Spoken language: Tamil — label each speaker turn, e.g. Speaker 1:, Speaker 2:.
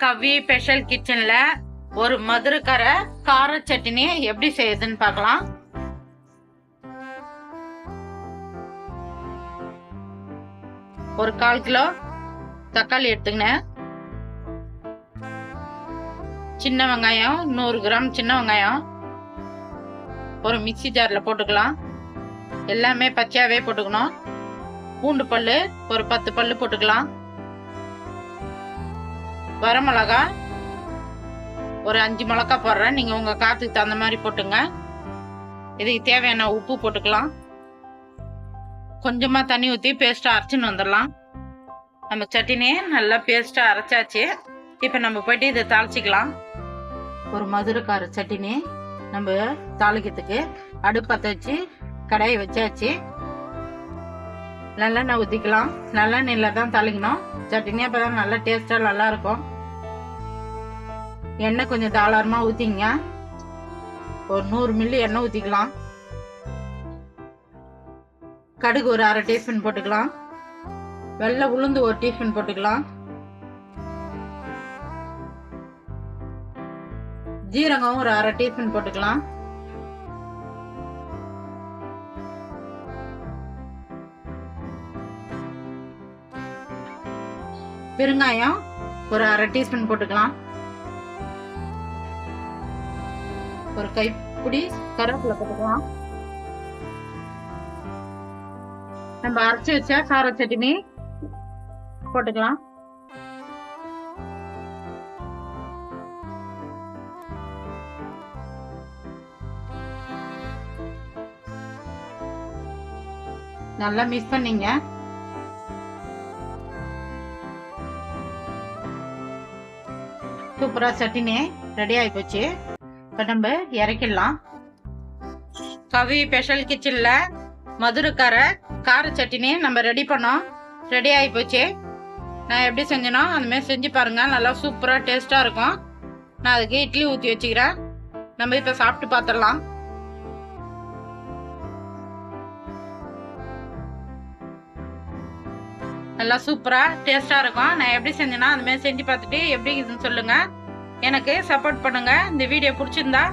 Speaker 1: கவி ஸ்பெஷல் கிச்சன்ல ஒரு மதுரைக்கார கார சட்னி எப்படி செய்யுதுன்னு பார்க்கலாம். ஒரு 1/4 கிலோ தக்காளி எடுத்துக்கினேன். சின்ன வெங்காயம் 100 கிராம் சின்ன வெங்காயம் ஒரு மிக்சி ஜார்ல போட்டுக்கலாம். எல்லாமே பச்சையாவே போட்டுக்கணும். பூண்டு பல்லு ஒரு 10 பல்லு போட்டுக்கலாம். வரமிளகா ஒரு 5 மிளகா போடுறேன். நீங்க உங்க காத்துக்கு தகுந்த மாதிரி போட்டுங்க. இதுக்கு தேவையான உப்பு போட்டுக்கலாம். கொஞ்சமா தண்ணி ஊற்றி பேஸ்டா அரைச்சின்னு வந்துடலாம். நம்ம சட்னியை நல்லா பேஸ்டா அரைச்சாச்சு. இப்போ நம்ம போயிட்டு இதை தாளிச்சிக்கலாம். ஒரு மதுரைக்கார சட்னி நம்ம தாளிக்கிறதுக்கு அடுப்பத்தை வச்சு கடாயை வச்சாச்சு. நல்லெண்ணெய் ஊற்றிக்கலாம். நல்லெண்ணெயில் தான் தாளிக்கணும். சட்னி அப்போ தான் நல்லா டேஸ்டாக நல்லா இருக்கும். எண்ணெய் கொஞ்சம் தாராளமாக ஊற்றிங்க. ஒரு 100 மில்லி எண்ணெய் ஊற்றிக்கலாம். கடுகு ஒரு 1/2 டீஸ்பூன் போட்டுக்கலாம். வெள்ளை உளுந்து ஒரு டீஸ்பூன் போட்டுக்கலாம். ஜீரகம் ஒரு 1/2 டீஸ்பூன் போட்டுக்கலாம். பெருங்காயம் ஒரு 1/2 டீஸ்பூன் போட்டுக்கலாம். ஒரு கைப்பிடி கருவேப்பிலை போட்டுக்கலாம். நம்ம அரைச்சி வச்ச கார சட்னி போட்டுக்கலாம். நல்லா மிக்ஸ் பண்ணிங்க. சூப்பரா சட்னி ரெடி ஆகி போச்சு. இப்போ நம்ம இறக்கிடலாம். கவி ஸ்பெஷல் கிச்சன்ல மதுரைக்கார கார சட்னி நம்ம ரெடி பண்ணோம். ரெடி ஆகி போச்சு. நான் எப்படி செஞ்சேனோ அந்த மாதிரி செஞ்சு பாருங்க. நல்லா சூப்பரா டேஸ்டா இருக்கும். நான் அதுக்கு இட்லி ஊற்றி வச்சுக்கிறேன். நம்ம இப்போ சாப்பிட்டு பார்த்துடலாம். நல்லா சூப்பரா டேஸ்டா இருக்கும். நான் எப்படி செஞ்சேன்னா அந்த மாதிரி செஞ்சு பார்த்துட்டு எப்படி இருக்குன்னு சொல்லுங்க. எனக்கு சப்போர்ட் பண்ணுங்க. இந்த வீடியோ பிடிச்சிருந்தா